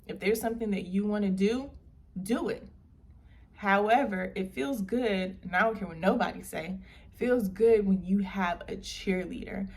If there's something that you want to do it. However, it feels good, and I don't care what nobody say, it feels good when you have a cheerleader.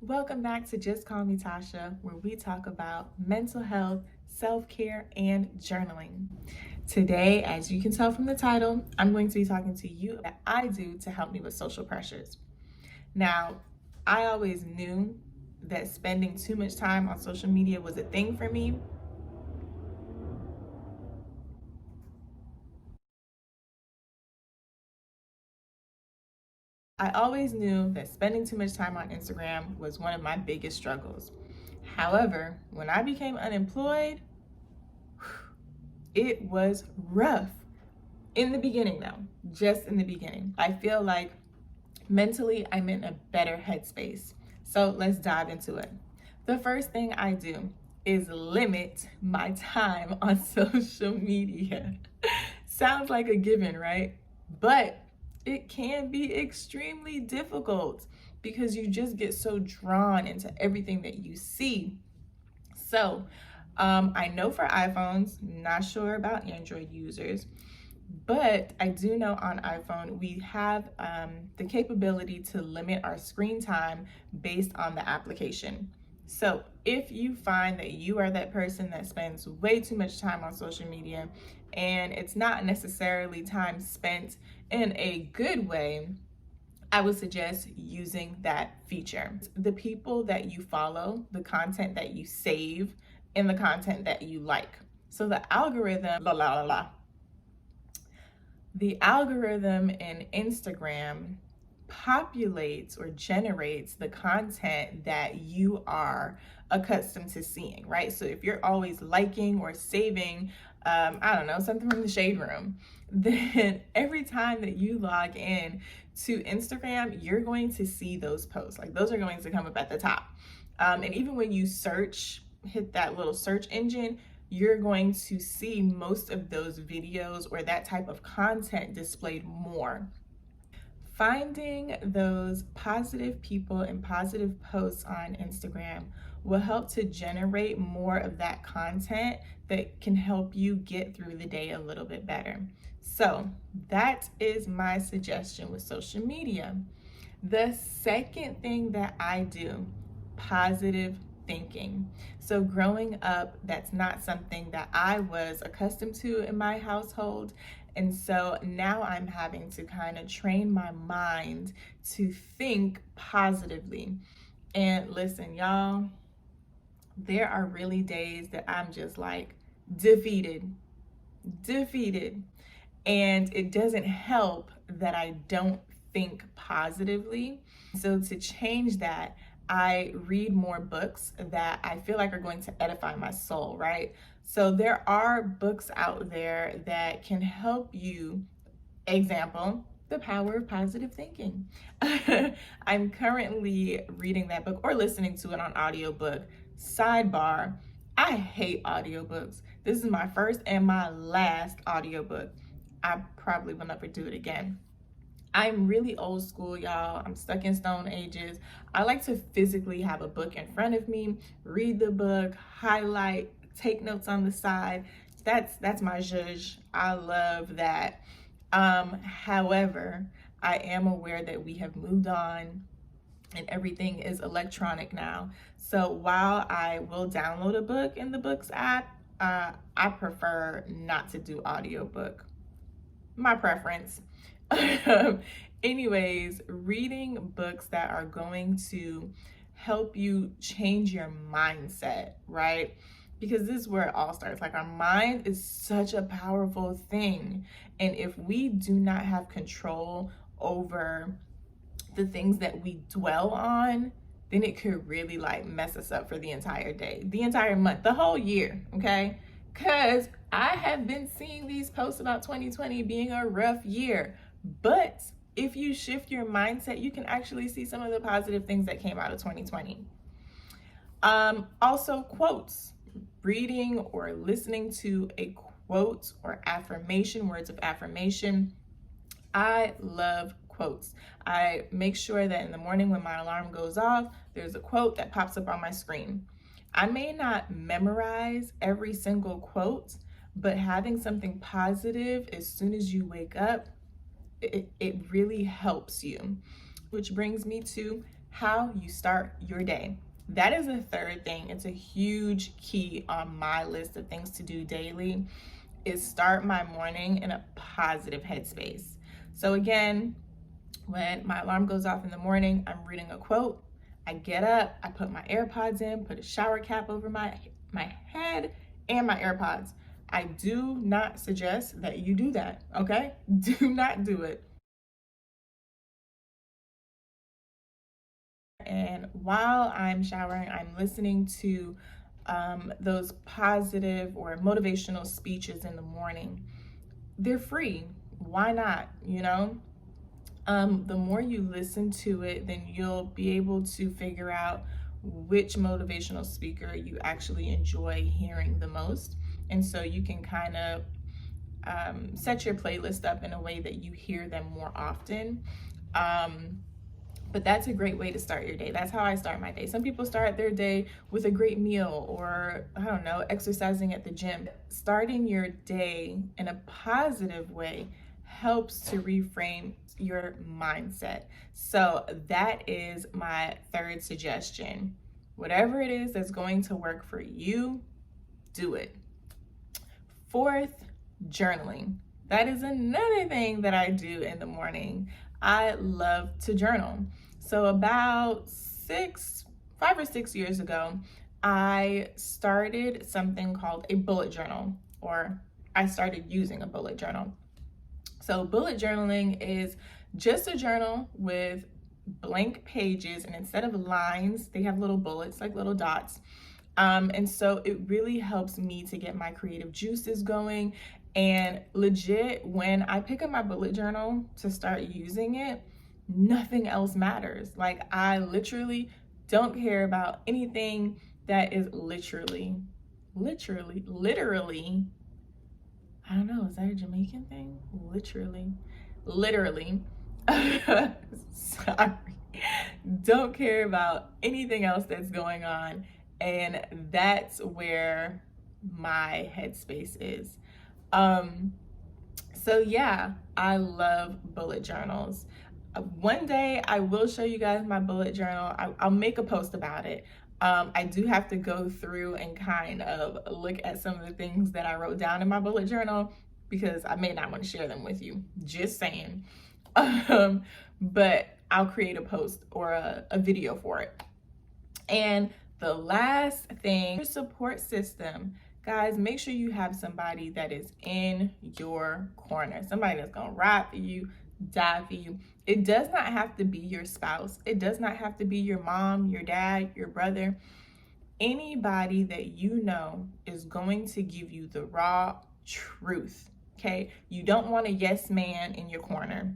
Welcome back to Just Call Me Tasha, where we talk about mental health, self-care, and journaling. Today, as you can tell from the title, I'm going to be talking to you about what I do to help me with social pressures. Now, I always knew that spending too much time on social media was a thing for me. I always knew that spending too much time on Instagram was one of my biggest struggles. However, when I became unemployed, it was rough. In the beginning, though, just in the beginning, I feel like mentally I'm in a better headspace. So let's dive into it. The first thing I do is limit my time on social media. Sounds like a given, right? But it can be extremely difficult because you just get so drawn into everything that you see. So, I know for iPhones, not sure about Android users, but I do know on iPhone we have the capability to limit our screen time based on the application. So if you find that you are that person that spends way too much time on social media and it's not necessarily time spent in a good way, I would suggest using that feature. The people that you follow, the content that you save, and the content that you like. So the algorithm, the algorithm in Instagram populates or generates the content that you are accustomed to seeing, right? So if you're always liking or saving, I don't know, something from the shade room, then every time that you log in to Instagram, you're going to see those posts. Like those are going to come up at the top. And even when you search, hit that little search engine, you're going to see most of those videos or that type of content displayed more. Finding those positive people and positive posts on Instagram will help to generate more of that content that can help you get through the day a little bit better. So that is my suggestion with social media. The second thing that I do, positive thinking. So growing up, that's not something that I was accustomed to in my household. And so now I'm having to kind of train my mind to think positively. And listen, y'all, there are really days that I'm just like defeated. And it doesn't help that I don't think positively. So to change that, I read more books that I feel like are going to edify my soul, right? So there are books out there that can help you. Example, The Power of Positive Thinking. I'm currently reading that book or listening to it on audiobook. Sidebar, I hate audiobooks. This is my first and my last audiobook. I probably will never do it again. I'm really old school, y'all. I'm stuck in stone ages. I like to physically have a book in front of me, read the book, highlight, take notes on the side. That's my zhuzh. I love that. However, I am aware that we have moved on and everything is electronic now. So while I will download a book in the Books app, I prefer not to do audiobook. My preference. Anyways, reading books that are going to help you change your mindset, right? Because this is where it all starts. Like, our mind is such a powerful thing. And if we do not have control over the things that we dwell on, then it could really like mess us up for the entire day, the entire month, the whole year, okay? Because I have been seeing these posts about 2020 being a rough year. But if you shift your mindset, you can actually see some of the positive things that came out of 2020. Also, quotes, reading or listening to a quote or affirmation, words of affirmation. I love quotes. I make sure that in the morning when my alarm goes off, there's a quote that pops up on my screen. I may not memorize every single quote, but having something positive as soon as you wake up, it really helps you. Which brings me to how you start your day. That is a third thing. It's a huge key on my list of things to do daily, is start my morning in a positive headspace. So again, when my alarm goes off in the morning, I'm reading a quote. I get up, I put my AirPods in, put a shower cap over my head and my AirPods. I do not suggest that you do that, okay? Do not do it. And while I'm showering, I'm listening to those positive or motivational speeches in the morning. They're free. Why not? You know, the more you listen to it, then you'll be able to figure out which motivational speaker you actually enjoy hearing the most. And so you can kind of set your playlist up in a way that you hear them more often. But that's a great way to start your day. That's how I start my day. Some people start their day with a great meal or, I don't know, exercising at the gym. Starting your day in a positive way helps to reframe your mindset. So that is my third suggestion. Whatever it is that's going to work for you, do it. Fourth, journaling. That is another thing that I do in the morning. I love to journal. So about 5 or 6 years ago, I started something called a bullet journal, or I started using a bullet journal. So bullet journaling is just a journal with blank pages, and instead of lines, they have little bullets, like little dots. And so it really helps me to get my creative juices going. And legit, when I pick up my bullet journal to start using it, nothing else matters. Like, I literally don't care about anything that is literally, I don't know, is that a Jamaican thing? Literally. Sorry. Don't care about anything else that's going on. And that's where my headspace is. So yeah, I love bullet journals. One day I will show you guys my bullet journal. I'll make a post about it. I do have to go through and kind of look at some of the things that I wrote down in my bullet journal, because I may not want to share them with you, just saying. But I'll create a post or a video for it. And the last thing, your support system. Guys, make sure you have somebody that is in your corner, somebody that's gonna ride for you, die for you. It does not have to be your spouse. It does not have to be your mom, your dad, your brother. Anybody that you know is going to give you the raw truth, okay? You don't want a yes man in your corner.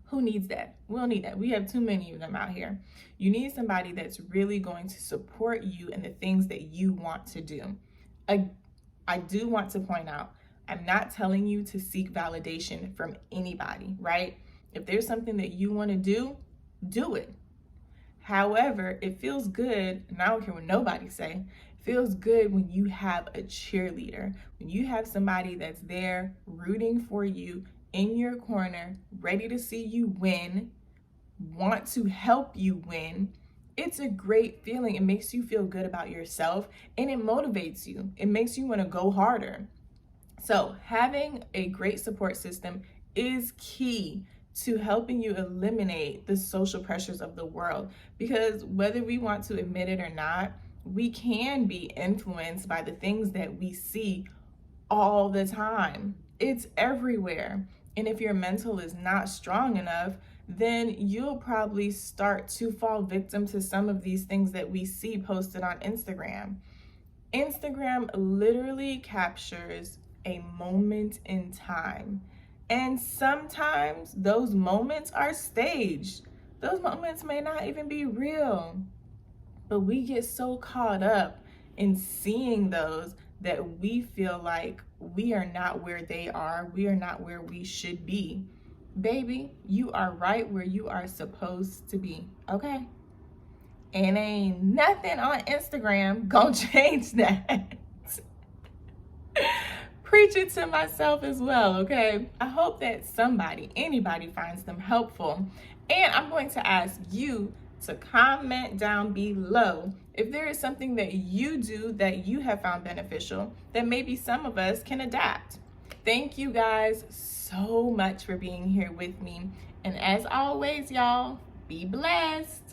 Who needs that? We don't need that. We have too many of them out here. You need somebody that's really going to support you in the things that you want to do. I do want to point out, I'm not telling you to seek validation from anybody, right? If there's something that you want to do it. However, it feels good, and I don't care what nobody say, it feels good when you have a cheerleader, when you have somebody that's there rooting for you, in your corner, ready to see you win, want to help you win. It's a great feeling. It makes you feel good about yourself, and it motivates you. It makes you want to go harder. So having a great support system is key to helping you eliminate the social pressures of the world, because whether we want to admit it or not, we can be influenced by the things that we see all the time. It's everywhere. And if your mental is not strong enough, then you'll probably start to fall victim to some of these things that we see posted on Instagram. Instagram literally captures a moment in time. And sometimes those moments are staged. Those moments may not even be real. But we get so caught up in seeing those that we feel like we are not where they are. We are not where we should be. baby, you are right where you are supposed to be, okay? And ain't nothing on Instagram gonna change that. Preach it to myself as well, okay? I hope that anybody finds them helpful. And I'm going to ask you to comment down below if there is something that you do that you have found beneficial that maybe some of us can adapt. Thank you guys so much for being here with me. And as always, y'all, be blessed.